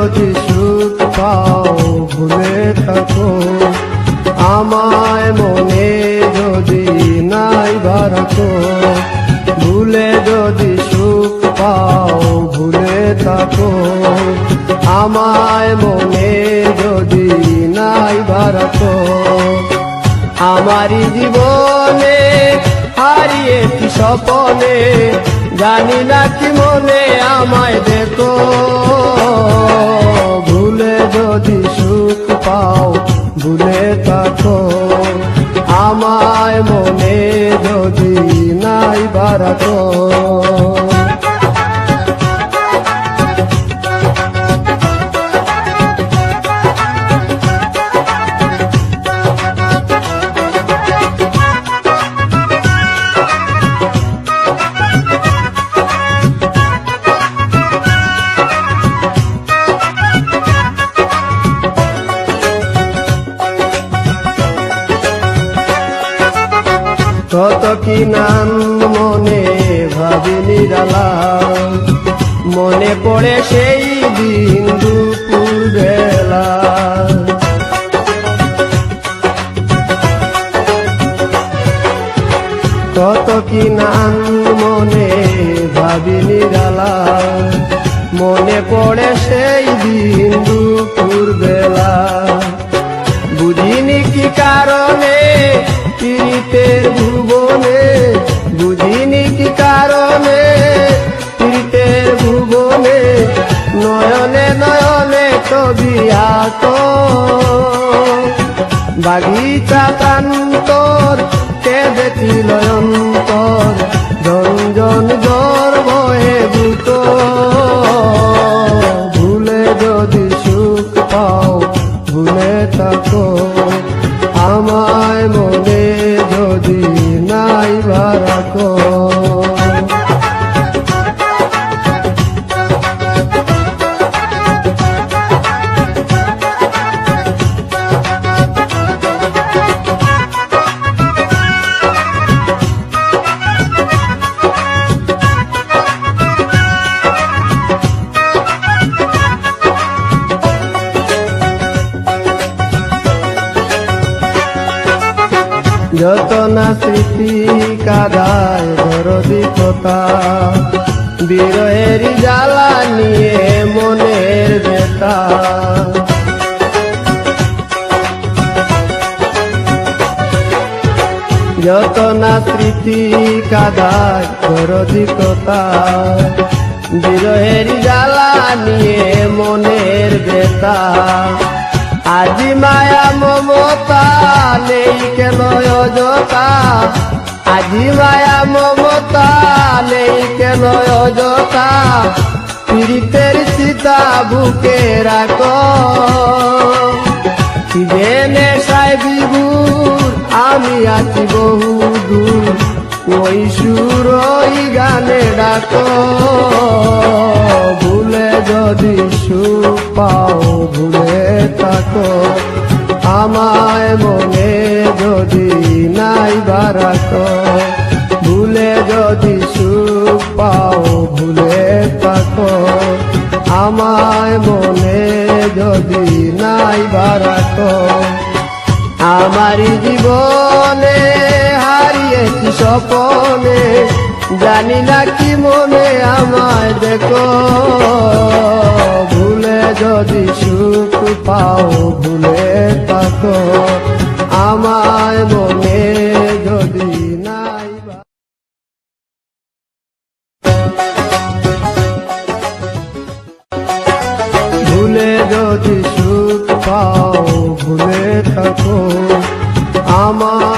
যদি সুখ পাও ভুলে থাকো, আমায় মনে যদি নাই বারাকো। ভুলে যদি সুখ পাও ভুলে থাকো, আমায় মনে যদি নাই বারাকো। আমারি জীবনে হারিয়েছি স্বপনে, জানি না কি মনে আমায় দেখো। ভুলে যদি সুখ পাও ভুলে থাকো, আমায় মনে যদি নাই বারাকো। কত কি নাম মনে ভাবি নিরালা, মনে পড়ে সেই দিন দুপুর বেলা। কত কি নাম মনে ভাবি নিরালা, মনে পড়ে সেই দিন দুপুর বেলা। বুঝিনি কি কারণে পীড়িতের ভুবনে, বুঝিনি কি কারণে পীড়িতের ভুবনে। নয়নে নয়নে ছবি আঁকো, বাগিচা প্রান্তর কেঁদেছিল অন্তর। জঞ্জন জ্বর বয়ে বুক, ভুলে যদি সুখ পাও ভুলে থাকো, আমায় মনে যদি নাই বারাকো। যত না স্মৃতি কাদায় দরদি কথা, বিরহের জ্বালা নিয়ে মনের ব্যথা। যত না স্মৃতি কাদায় দরদি কথা, বিরহের জ্বালা নিয়ে মনের ব্যথা। আজি মায়া মমতা নেই কেন অযথা, আজি মায়া মমতা নেই কেন অযথা। পীড়িতের চিতা বুকে রাখো, জেনে সাই বিভুর আমি আছি বহু দূর। ওই সুর ওই গানে ডাকো, ভুলে যদি সুখ পাও ভুলে থাকো, আমায় মনে যদি নাই বারাকো। ভুলে যদি সুখ পাও ভুলে থাকো, আমায় মনে যদি নাই বারাকো। আমারি জীবনে হারিয়েছি স্বপনে, জানি না কি মনে আমায় দেখো। ভুলে যদি সুখ পাও ভুলে থাকো, আমায় মনে যদি নাই। ভুলে যদি সুখ পাও ভুলে থাকো, আমার